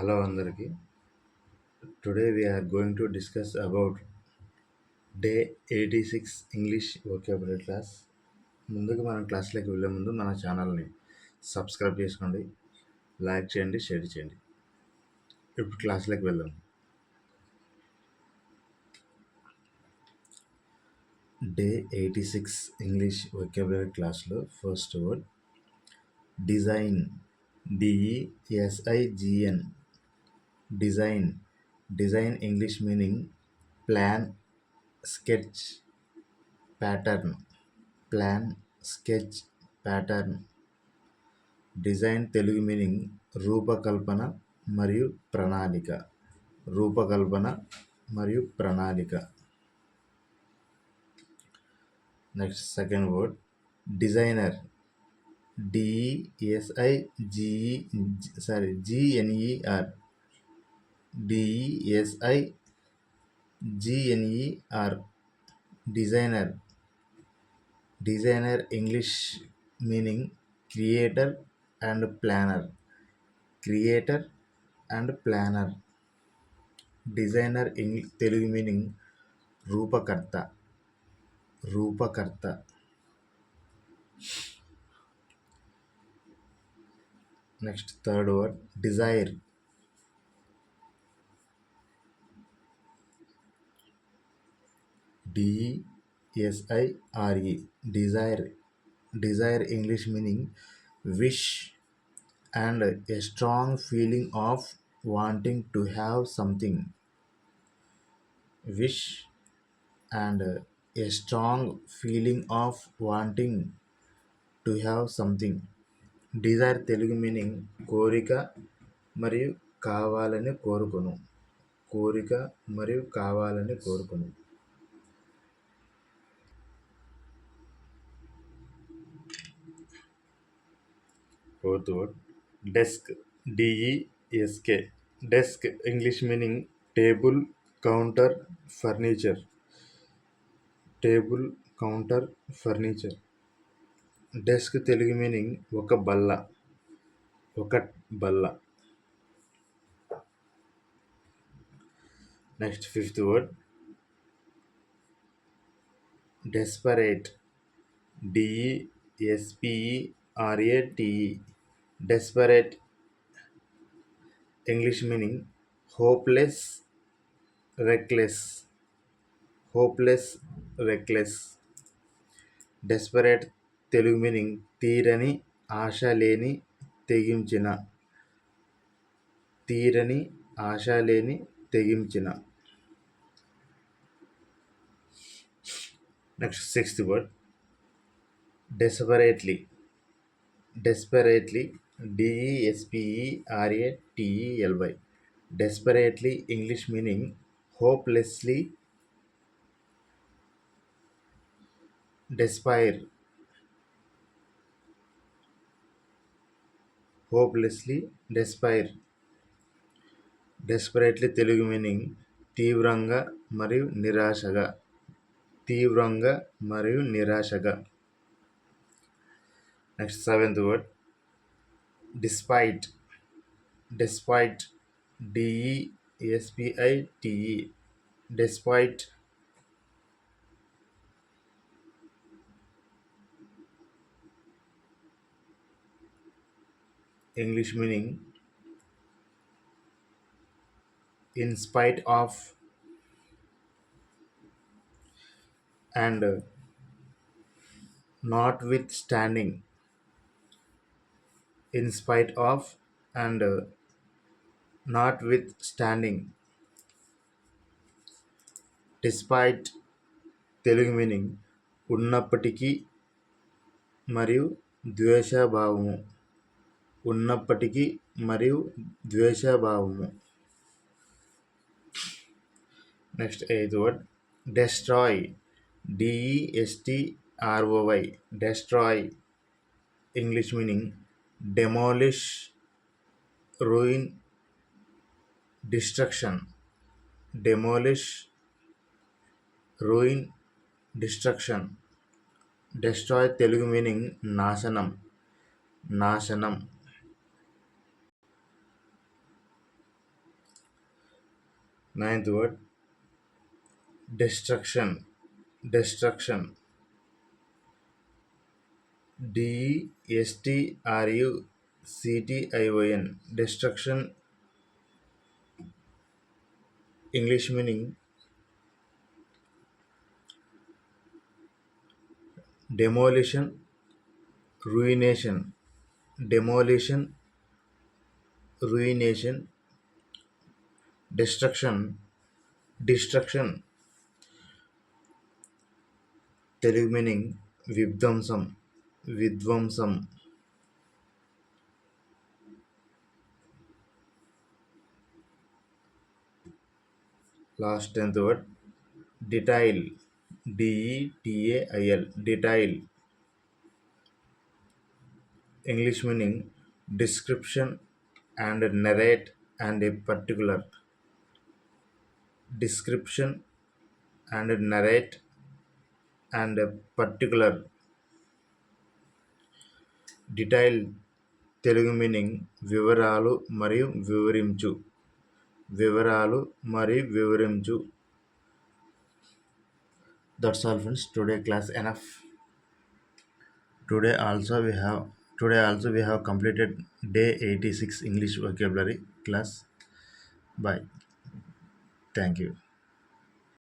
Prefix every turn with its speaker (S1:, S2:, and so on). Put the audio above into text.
S1: Hello అందరికీ. Today we are going to discuss about day 86 English vocabulary class. ముందుగా మనం క్లాస్లోకి వెళ్ళే ముందు మన ఛానల్ని సబ్స్క్రైబ్ చేసుకోండి, లైక్ చేయండి, షేర్ చేయండి. ఇప్పుడు క్లాస్లోకి వెళ్దాం. డే 86 ఇంగ్లీష్ వొకాబులరీ క్లాస్లో first word design. డిఈఎస్ఐజిఎన్. Design. Design English meaning plan, sketch, pattern. Plan, sketch, pattern. Design Telugu meaning రూపకల్పన మరియు ప్రణాళిక. రూపకల్పన మరియు ప్రణాళిక. Next second word designer. జిఎన్ఈఆర్. డిఈఎస్ఐజిఎన్ఈఆర్. Designer. Designer English meaning creator and planar. Creator and planar. Designer Telugu meaning రూపకర్త. రూపకర్త. Next third word Dzire. డిఈఎస్ఐఆర్ఈ. Dzire. Dzire English meaning wish and a strong feeling of wanting to have something. Wish and a strong feeling of wanting to have something. Dzire Telugu meaning కోరిక మరియు కావాలని కోరుకొను. కోరిక మరియు కావాలని కోరుకొను. Fourth word desk. డిఈఎస్కే. Desk English meaning table, counter, furniture. Table, counter, furniture. Desk Telugu meaning ఒక బల్ల. ఒక బల్ల. Next fifth word desperate. డిఈఎస్పిఈఆర్ఏటిఈ. Desperate English meaning hopeless, reckless. Hopeless, reckless. Desperate Telugu meaning తీరని ఆశ లేని, తెగించిన. తీరని ఆశ లేని, తెగించిన. Next sixth word desperately. Desperately. డిఈఎస్పిఈఆర్ఏటిఈఎల్వై. Desperately English meaning hopelessly, despair. Hopelessly, despair. Desperately Telugu meaning తీవ్రంగా మరియు నిరాశగా. తీవ్రంగా మరియు నిరాశగా. Next seventh word despite. Despite. డిఈఎస్పిఐటిఈ. Despite English meaning in spite of and notwithstanding. In spite of and notwithstanding. Despite Telugu meaning ఉన్నప్పటికీ మరియు ద్వేషభావము. ఉన్నప్పటికీ మరియు ద్వేషభావము. Next eighth word destroy. డిఈఎస్టిఆర్ఓవై. Destroy English meaning demolish, ruin, destruction. Demolish, ruin, destruction. Destroy Telugu meaning నాశనం. నాశనం. Ninth word, destruction. Destruction. Destruction. Destruction. English meaning demolition, ruination. Demolition, ruination, destruction, destruction. Telugu meaning విధ్వంసం, విధ్వంసం. Last 10th word, detail, detail, detail. English meaning description and narrate and a particular. Description and narrate and a particular. Detail Telugu meaning వివరాలు మరియు వివరించు, వివరాలు మరియు వివరించు. That's all friends, today class enough. Today also we have completed day 86 English vocabulary class. Bye. Thank you.